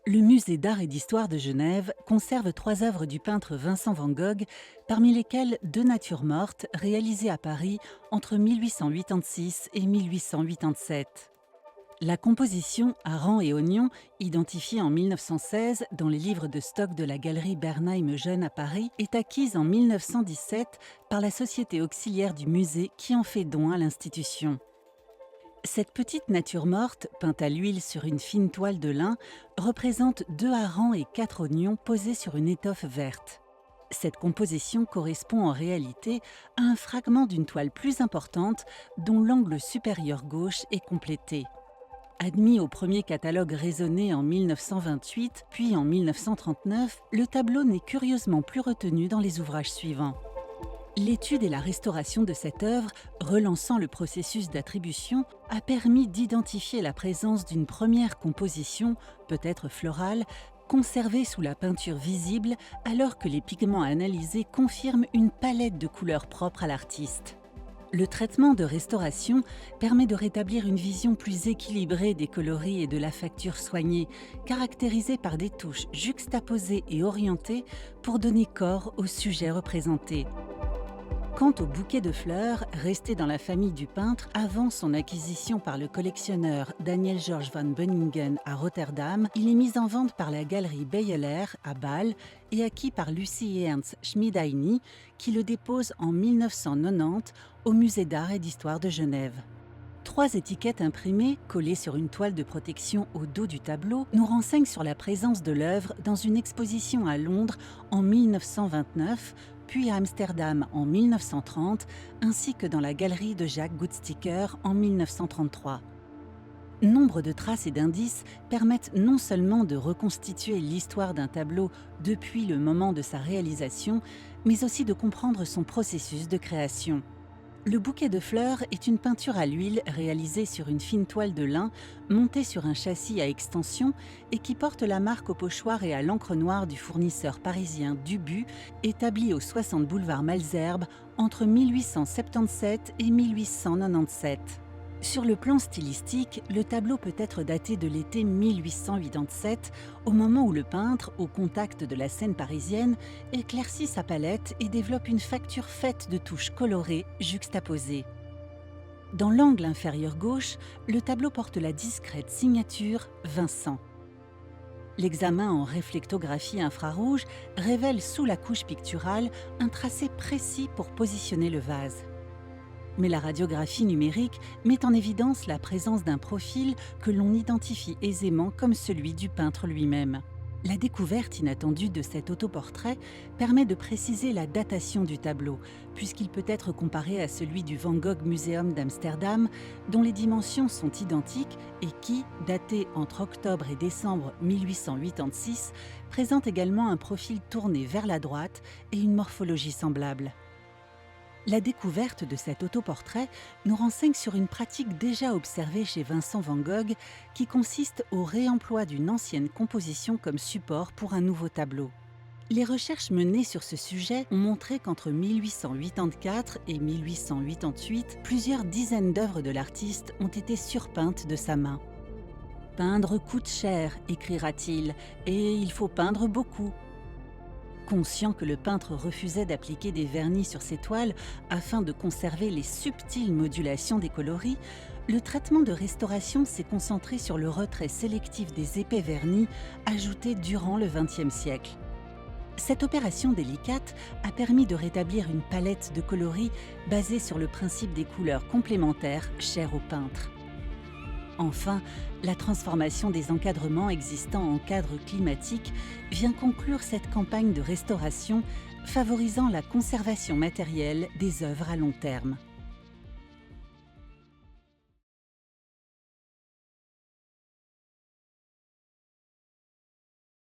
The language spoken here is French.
Le musée d'art et d'histoire de Genève conserve 3 œuvres du peintre Vincent van Gogh, parmi lesquelles deux natures mortes réalisées à Paris entre 1886 et 1887. La composition à rang et oignon, identifiée en 1916 dans les livres de stock de la galerie Bernheim-Eugène à Paris, est acquise en 1917 par la société auxiliaire du musée qui en fait don à l'institution. Cette petite nature morte, peinte à l'huile sur une fine toile de lin, représente 2 harengs et 4 oignons posés sur une étoffe verte. Cette composition correspond en réalité à un fragment d'une toile plus importante dont l'angle supérieur gauche est complété. Admis au premier catalogue raisonné en 1928, puis en 1939, le tableau n'est curieusement plus retenu dans les ouvrages suivants. L'étude et la restauration de cette œuvre, relançant le processus d'attribution, a permis d'identifier la présence d'une première composition, peut-être florale, conservée sous la peinture visible, alors que les pigments analysés confirment une palette de couleurs propres à l'artiste. Le traitement de restauration permet de rétablir une vision plus équilibrée des coloris et de la facture soignée, caractérisée par des touches juxtaposées et orientées pour donner corps au sujet représenté. Quant au bouquet de fleurs, resté dans la famille du peintre avant son acquisition par le collectionneur Daniel George van Beuningen à Rotterdam, il est mis en vente par la galerie Beyeler à Bâle et acquis par Lucie Ernst Schmidheiny, qui le dépose en 1990 au Musée d'art et d'histoire de Genève. 3 étiquettes imprimées, collées sur une toile de protection au dos du tableau, nous renseignent sur la présence de l'œuvre dans une exposition à Londres en 1929, puis à Amsterdam en 1930, ainsi que dans la galerie de Jacques Goudsticker en 1933. Nombre de traces et d'indices permettent non seulement de reconstituer l'histoire d'un tableau depuis le moment de sa réalisation, mais aussi de comprendre son processus de création. Le bouquet de fleurs est une peinture à l'huile réalisée sur une fine toile de lin montée sur un châssis à extension et qui porte la marque au pochoir et à l'encre noire du fournisseur parisien Dubu, établi au 60 boulevard Malesherbes entre 1877 et 1897. Sur le plan stylistique, le tableau peut être daté de l'été 1887, au moment où le peintre, au contact de la scène parisienne, éclaircit sa palette et développe une facture faite de touches colorées juxtaposées. Dans l'angle inférieur gauche, le tableau porte la discrète signature Vincent. L'examen en réflectographie infrarouge révèle sous la couche picturale un tracé précis pour positionner le vase. Mais la radiographie numérique met en évidence la présence d'un profil que l'on identifie aisément comme celui du peintre lui-même. La découverte inattendue de cet autoportrait permet de préciser la datation du tableau, puisqu'il peut être comparé à celui du Van Gogh Museum d'Amsterdam, dont les dimensions sont identiques et qui, daté entre octobre et décembre 1886, présente également un profil tourné vers la droite et une morphologie semblable. La découverte de cet autoportrait nous renseigne sur une pratique déjà observée chez Vincent van Gogh qui consiste au réemploi d'une ancienne composition comme support pour un nouveau tableau. Les recherches menées sur ce sujet ont montré qu'entre 1884 et 1888, plusieurs dizaines d'œuvres de l'artiste ont été surpeintes de sa main. « Peindre coûte cher », écrira-t-il, « et il faut peindre beaucoup ». Conscient que le peintre refusait d'appliquer des vernis sur ses toiles afin de conserver les subtiles modulations des coloris, le traitement de restauration s'est concentré sur le retrait sélectif des épais vernis ajoutés durant le XXe siècle. Cette opération délicate a permis de rétablir une palette de coloris basée sur le principe des couleurs complémentaires chères au peintre. Enfin, la transformation des encadrements existants en cadre climatique vient conclure cette campagne de restauration, favorisant la conservation matérielle des œuvres à long terme.